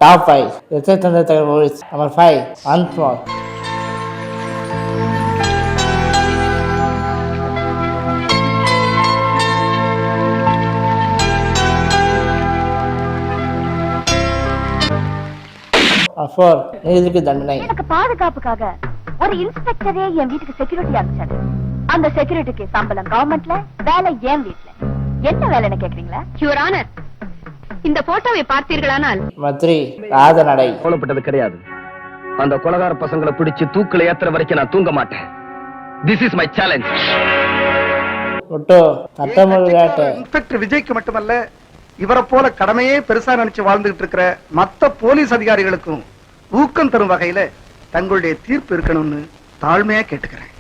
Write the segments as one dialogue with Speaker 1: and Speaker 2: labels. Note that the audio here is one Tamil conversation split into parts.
Speaker 1: டாப் 5 விஜய் தந்தை movies. Number 5 once more. Number 4 நீதிக்கு தண்டனை.
Speaker 2: எனக்கு பாதுகாப்புக்காக ஒரு இன்ஸ்பெக்டரே என் வீட்டுக்கு செக்யூரிட்டி அனுப்பிச்சாரு. அந்த செக்யூரிட்டிக்கு சம்பளம் கவர்மெண்ட்ல, வேலை என் வீட்டுல. என்ன வேலைன்னு கேக்குறீங்களா? யுவர் ஆனர், இந்த போட்டோவை பார்த்தீர்களானால்
Speaker 1: நம்பர் 3 ராஜநடை.
Speaker 3: கொல்லப்பட்டது கிடையாது. அந்த கொலகார பசங்களை பிடிச்சு தூக்குல ஏத்துற வரைக்கும் நான் தூங்க மாட்டேன். This is my challenge.
Speaker 1: ஒட்டோ சட்டமன்ற விளையாட்டு.
Speaker 4: இன்ஸ்பெக்டர் விஜய்க்கு மட்டுமல்ல, இவரை போல கடமையே பெருசா நினைச்சு வாழ்ந்துகிட்டு இருக்கிற மத்த போலீஸ் அதிகாரிகளுக்கும் ஊக்கம் தரும் வகையில தங்களுடைய தீர்ப்பு இருக்கணும்னு தாழ்மையா கேட்டுக்கிறேன்.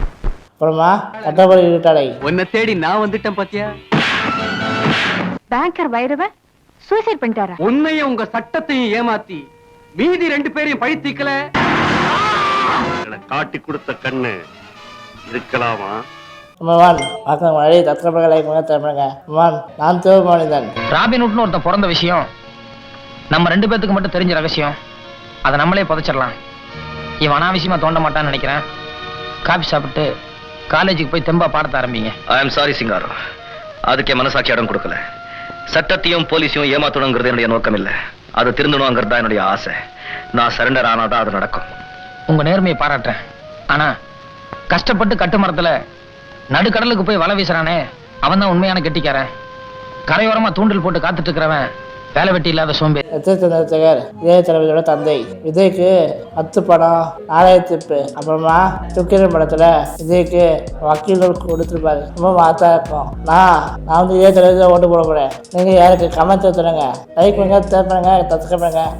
Speaker 1: அப்புறமா சட்டப்படி இருட்டடை.
Speaker 3: உன்னை தேடி நான் வந்துட்டேன் பாத்தியா?
Speaker 2: பேங்கர் வைரவ சூசைட் பண்ணிட்டாரா?
Speaker 3: உன்னையும் உங்க சட்டத்தையும் ஏமாத்தி மீதி 2 பேரையும் பழி தீக்கல.
Speaker 5: காட்டி கொடுத்த கண்ணு இருக்கலாமா?
Speaker 1: நம்பர் 1 வாக்கம் மழை தத்ரபகலை முகத்திரப்படுங்க. நம்பர் 1 நான் சிவப்பு மனிதன்.
Speaker 6: ராபின்ஹுட்னு ஒருத்தன் பிறந்த விஷயம் நம்ம 2 பேத்துக்கு மட்டும் தெரிஞ்ச ரகசியம். அதை நம்மளே புதைச்சிடலாம். இவன் அனாவசியமா தோண்ட மாட்டான்னு நினைக்கிறேன். காபி சாப்பிட்டு காலேஜுக்கு போய் தெம்பா பாடத்த ஆரம்பிங்க.
Speaker 3: ஐ எம் சாரி சிங்காரம், அதுக்கே மனசாட்சி இடம் கொடுக்கல. சட்டத்தையும் போலீஸையும் ஏமாத்தணுங்கிறது என்னுடைய நோக்கம் இல்ல, அது திருந்தணுங்கிறது தான் என்னுடைய ஆசை. நான் சரண்டர் ஆனாதான் அது நடக்கும்.
Speaker 6: உங்க நேர்மையை பாராட்டுறேன். ஆனா கஷ்டப்பட்டு கட்டுமரத்துல நடுக்கடலுக்கு போய் வலை வீசுறானே, அவன் தான் உண்மையான கெட்டிக்காரன். கரையோரமா தூண்டில் போட்டு காத்துட்டு இருக்கிறவன் வேலை வெட்டி இல்லாத சோம்பே.
Speaker 1: விஜய் சந்திரசேகர் விஜய் தளபதியோட தந்தை. விஜய்க்கு 10 படம், 4 திப்பு. அப்புறமா துக்கிரன் படத்துல விஜய்க்கு வக்கீல் கொடுத்துருப்பாரு. ரொம்ப மாத்தா இருக்கும். நான் விஜய் தளபதி ஓட்டு போட போறேன். நீங்க யாருக்கு கமெண்ட் சொல்லுங்க. லைக் பண்ணுங்க, ஷேர் பண்ணுங்க, சப்ஸ்கிரைப் பண்ணுங்க.